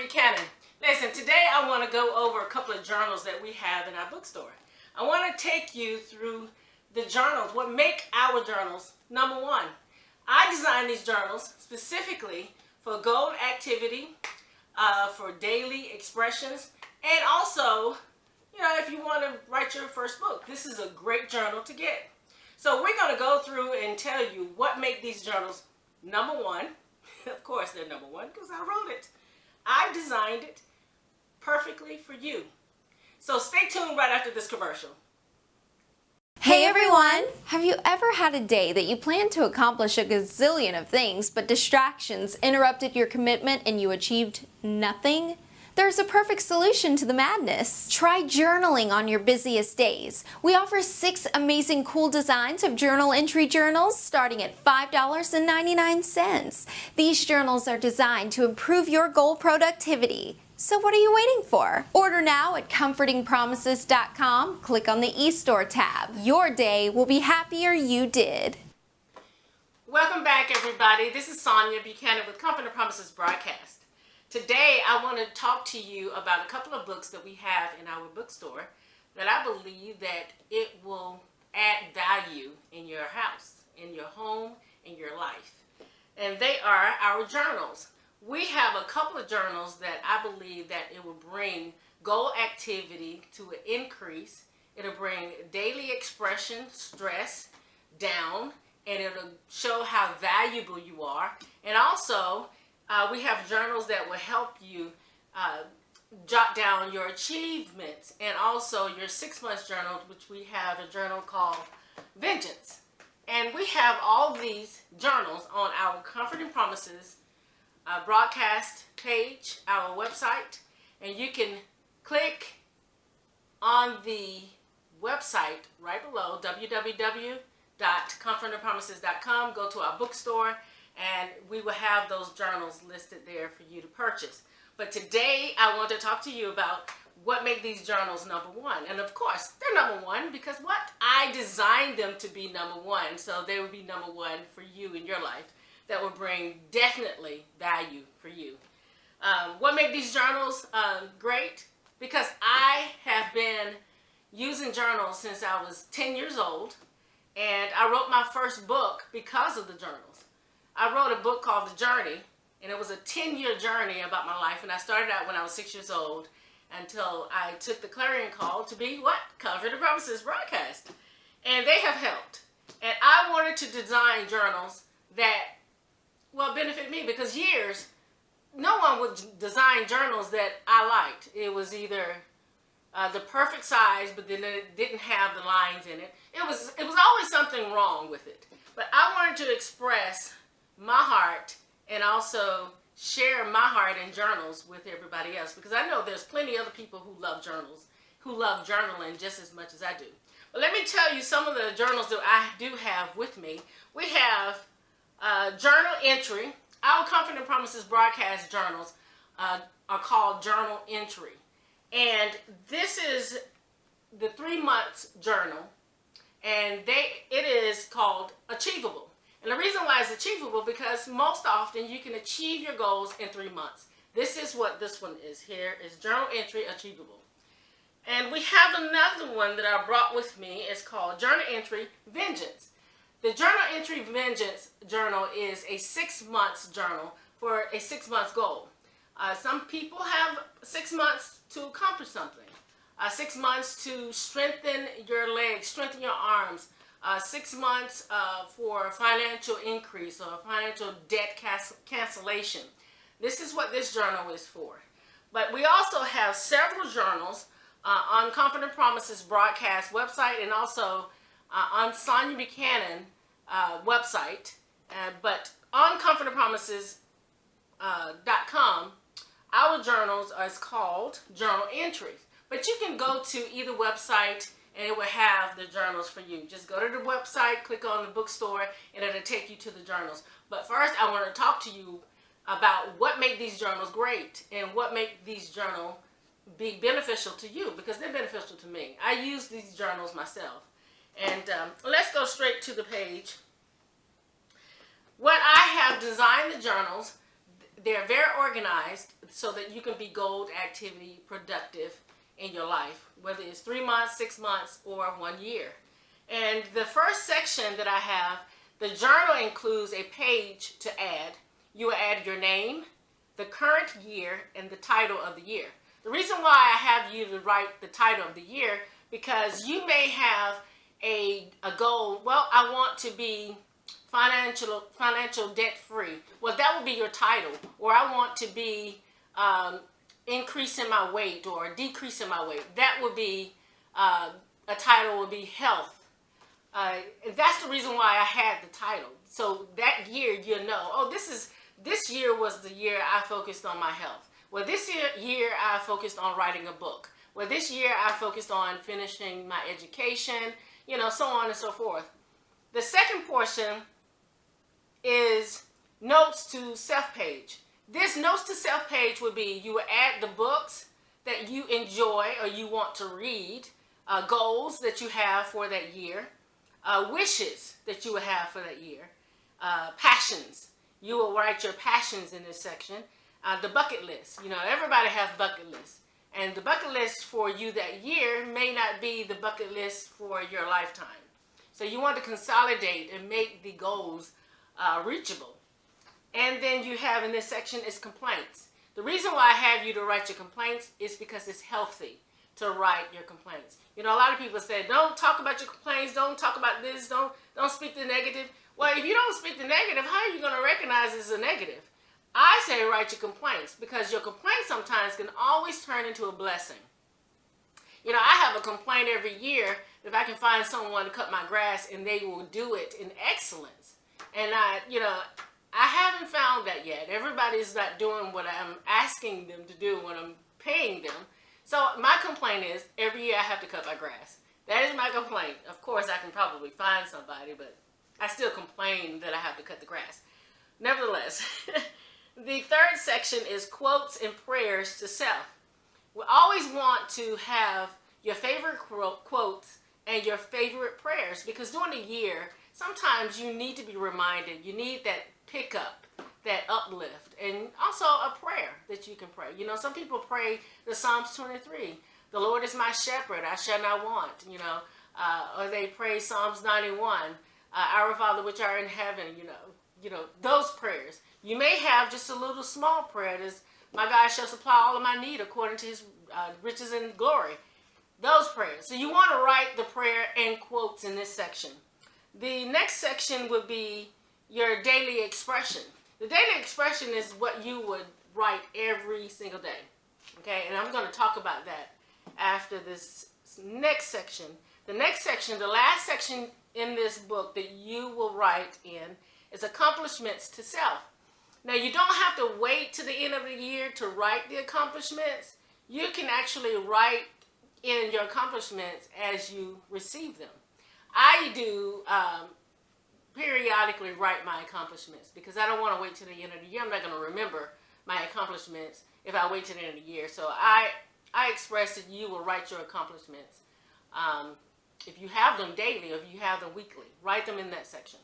Buchanan. Listen, today I want to go over a couple of journals that we have in our bookstore. I want to take you through the journals, what make our journals number one. I designed these journals specifically for goal activity, for daily expressions, and also, if you want to write your first book, this is a great journal to get. So we're going to go through and tell you what make these journals number one. Of course they're number one because I wrote it. I designed it perfectly for you. So stay tuned right after this commercial. Hey everyone! Have you ever had a day that you planned to accomplish a gazillion of things, but distractions interrupted your commitment and you achieved nothing? There's a perfect solution to the madness. Try journaling on your busiest days. We offer 6 amazing cool designs of journal entry journals starting at $5.99. These journals are designed to improve your goal productivity. So what are you waiting for? Order now at comfortingpromises.com. Click on the eStore tab. Your day will be happier you did. Welcome back, everybody. This is Sonia Buchanan with Comforting Promises Broadcast. Today, I want to talk to you about a couple of books that we have in our bookstore that I believe that it will add value in your house, in your home, in your life. And they are our journals. We have a couple of journals that I believe that it will bring goal activity to an increase. It'll bring daily expression, stress down, and it'll show how valuable you are. And also, we have journals that will help you jot down your achievements, and also your 6-month journal, which we have a journal called Vengeance. And we have all these journals on our Comforting Promises broadcast page, our website, and you can click on the website right below, www.comfortingpromises.com, go to our bookstore, and we will have those journals listed there for you to purchase. But today I want to talk to you about what make these journals number one. And of course, they're number one because I designed them to be number one, so they will be number one for you in your life. That will bring definitely value for you. What make these journals great? Because I have been using journals since I was 10 years old, and I wrote my first book because of the journals. I wrote a book called The Journey, and it was a 10-year journey about my life, and I started out when I was 6 years old until I took the clarion call to be Comforting Promises Broadcast. And they have helped. And I wanted to design journals that benefit me, because no one would design journals that I liked. It was either the perfect size, but then it didn't have the lines in it. It was always something wrong with it. But I wanted to express my heart and also share my heart in journals with everybody else, because I know there's plenty of other people who love journals, who love journaling just as much as I do. But let me tell you some of the journals that I do have with me. We have journal entry. Our Comforting Promises broadcast journals are called journal entry, and this is the 3 months journal, and it is called Achievable. And the reason why it's achievable, because most often you can achieve your goals in 3 months. This is what this one is here, is Journal Entry Achievable. And we have another one that I brought with me. It's called Journal Entry Vengeance. The Journal Entry Vengeance journal is a 6 months journal for a 6 month goal. Some people have 6 months to accomplish something. 6 months to strengthen your legs, strengthen your arms. 6 months for financial increase or financial debt cancellation. This is what this journal is for. But we also have several journals on Comforting Promises broadcast website, and also on Sonia Buchanan website. But on comfortingpromises.com, our journals is called Journal Entries. But you can go to either website and it will have the journals for you. Just go to the website, click on the bookstore, and it'll take you to the journals. But first, I want to talk to you about what make these journals great and what make these journals be beneficial to you, because they're beneficial to me. I use these journals myself. And let's go straight to the page. What I have designed the journals, they're very organized so that you can be goal activity productive in your life, whether it's 3 months, 6 months, or 1 year. And the first section that I have, the journal includes a page to add. You will add your name, the current year, and the title of the year. The reason why I have you to write the title of the year, because you may have a goal. Well, I want to be financial debt free. Well, that would be your title. Or I want to be increasing my weight or decreasing my weight. That would be a title would be health. That's the reason why I had the title. So that year, you know, oh, this year was the year I focused on my health. Well, this year I focused on writing a book. Well, this year I focused on finishing my education, you know, so on and so forth. The second portion is notes to self page. This notes to self page would be, you would add the books that you enjoy or you want to read, goals that you have for that year, wishes that you would have for that year, passions. You will write your passions in this section. The bucket list. You know, everybody has bucket lists. And the bucket list for you that year may not be the bucket list for your lifetime. So you want to consolidate and make the goals reachable. And then you have in this section is complaints. The reason why I have you to write your complaints is because it's healthy to write your complaints. You know, a lot of people say, don't talk about your complaints, don't talk about this, don't speak the negative. Well, if you don't speak the negative, how are you going to recognize it's a negative? I say write your complaints, because your complaints sometimes can always turn into a blessing. You know, I have a complaint every year if I can find someone to cut my grass and they will do it in excellence. And I haven't found that yet. Everybody's not doing what I'm asking them to do when I'm paying them. So my complaint is every year I have to cut my grass. That is my complaint. Of course, I can probably find somebody, but I still complain that I have to cut the grass. Nevertheless, the third section is quotes and prayers to self. We always want to have your favorite quotes and your favorite prayers, because during the year, sometimes you need to be reminded. You need that pickup, that uplift, and also a prayer that you can pray. You know, some people pray the Psalms 23. The Lord is my shepherd, I shall not want, you know. Or they pray Psalms 91. Our Father which art in heaven, you know, those prayers. You may have just a little small prayer that's, my God shall supply all of my need according to his riches and glory. Those prayers. So you want to write the prayer and quotes in this section. The next section would be your daily expression. The daily expression is what you would write every single day. Okay, and I'm going to talk about that after this next section. The next section, the last section in this book that you will write in is accomplishments to self. Now, you don't have to wait to the end of the year to write the accomplishments. You can actually write in your accomplishments as you receive them. I do periodically write my accomplishments because I don't want to wait to the end of the year. I'm not going to remember my accomplishments if I wait to the end of the year. So I express that you will write your accomplishments. If you have them daily or if you have them weekly, write them in that section.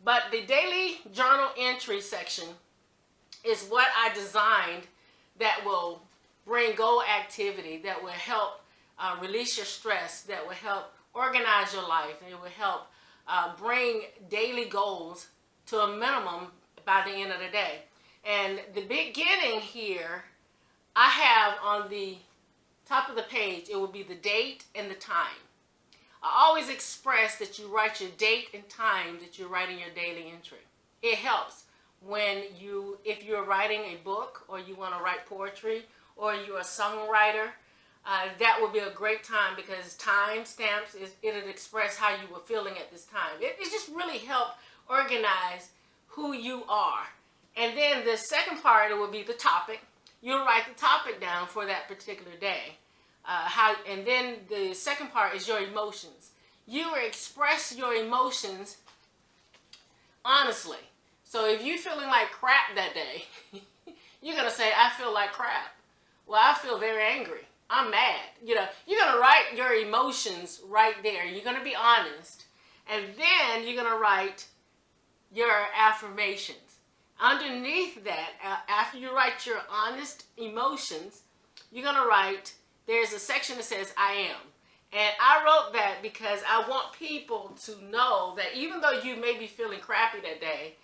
But the daily journal entry section is what I designed that will bring goal activity, that will help release your stress, that will help organize your life, and it will help bring daily goals to a minimum by the end of the day. And the beginning here, I have on the top of the page, it will be the date and the time. I always express that you write your date and time that you're writing your daily entry. It helps when if you're writing a book or you want to write poetry or you're a songwriter, that would be a great time because time stamps, it'll express how you were feeling at this time. It just really help organize who you are. And then the second part, it will be the topic. You'll write the topic down for that particular day. And then the second part is your emotions. You will express your emotions honestly. So if you're feeling like crap that day, you're going to say, I feel like crap. Well, I feel very angry. I'm mad. You know, you're going to write your emotions right there. You're going to be honest. And then you're going to write your affirmations. Underneath that, after you write your honest emotions, you're going to write, there's a section that says I am. And I wrote that because I want people to know that even though you may be feeling crappy that day,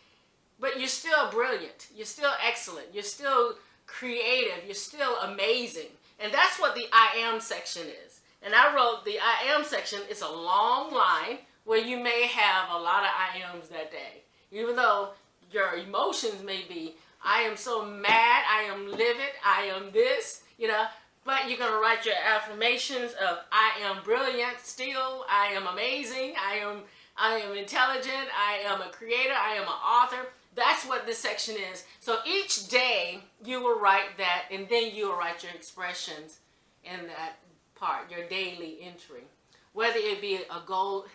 but you're still brilliant, you're still excellent, you're still creative, you're still amazing. And that's what the I am section is. And I wrote the I am section, it's a long line where you may have a lot of I ams that day. Even though your emotions may be, I am so mad, I am livid, I am this, you know, but you're going to write your affirmations of I am brilliant still, I am amazing, I am intelligent, I am a creator, I am an author. That's what this section is. So each day you will write that, and then you will write your expressions in that part, your daily entry. Whether it be a goal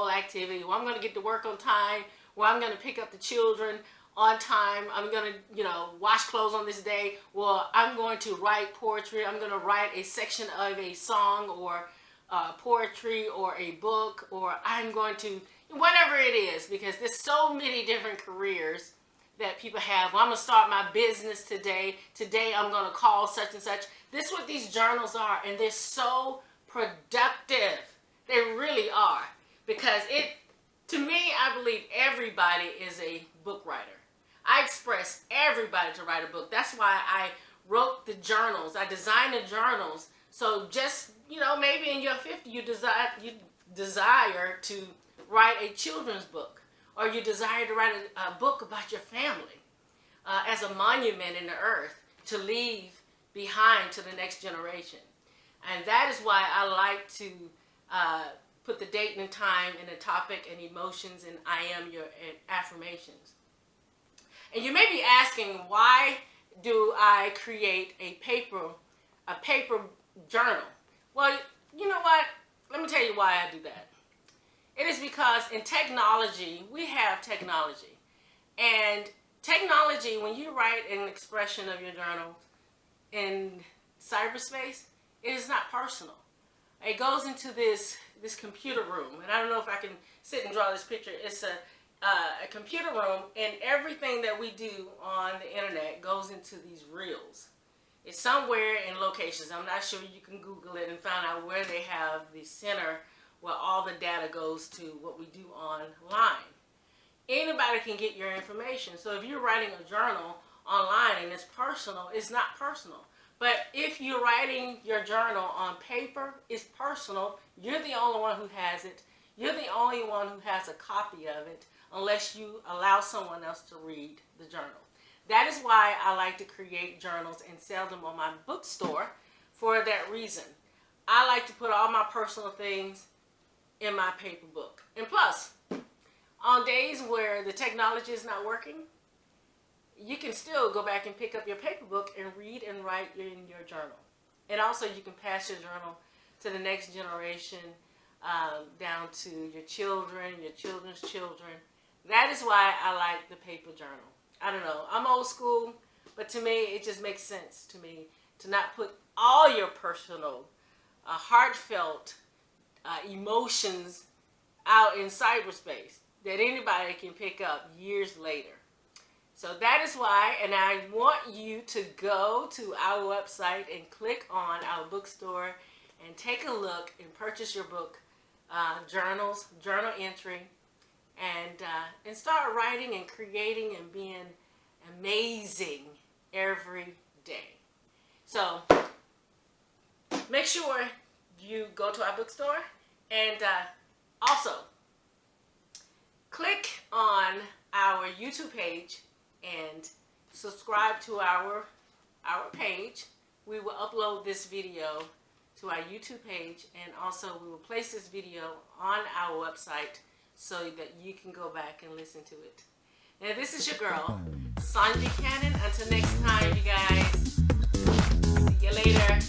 activity, well, I'm going to get to work on time, or I'm going to pick up the children on time, I'm going to, wash clothes on this day, well, I'm going to write poetry, I'm going to write a section of a song or poetry or a book, or I'm going to, whatever it is, because there's so many different careers that people have. Well, I'm going to start my business today. Today I'm going to call such and such. This is what these journals are, and they're so productive. They really are. Because to me, I believe everybody is a book writer. I express everybody to write a book. That's why I wrote the journals. I designed the journals. So just, maybe in your 50s, you desire to write a children's book, or you desire to write a book about your family as a monument in the earth to leave behind to the next generation. And that is why I like to put the date and time and the topic and emotions and I am your affirmations. And you may be asking, why do I create a paper journal? Well, you know what? Let me tell you why I do that. It is because in technology, we have technology. And technology, when you write an expression of your journal in cyberspace, it is not personal. It goes into this computer room. And I don't know if I can sit and draw this picture. It's a computer room, and everything that we do on the internet goes into these reels. It's somewhere in locations. I'm not sure. You can Google it and find out where they have the center where all the data goes to what we do online. Anybody can get your information. So if you're writing a journal online and it's personal, it's not personal. But if you're writing your journal on paper, it's personal. You're the only one who has it. You're the only one who has a copy of it, unless you allow someone else to read the journal. That is why I like to create journals and sell them on my bookstore, for that reason. I like to put all my personal things in my paper book. And plus, on days where the technology is not working, you can still go back and pick up your paper book and read and write in your journal. And also you can pass your journal to the next generation, down to your children, your children's children. That is why I like the paper journal. I don't know, I'm old school, but to me it just makes sense to me to not put all your personal, heartfelt emotions out in cyberspace that anybody can pick up years later. So that is why, and I want you to go to our website and click on our bookstore and take a look and purchase your book, journals, journal entry, and start writing and creating and being amazing every day. So make sure you go to our bookstore, and also click on our YouTube page and subscribe to our page. We will upload this video to our YouTube page, and also we will place this video on our website so that you can go back and listen to it. And this is your girl, Sonya Buchanan. Until next time, you guys. See you later.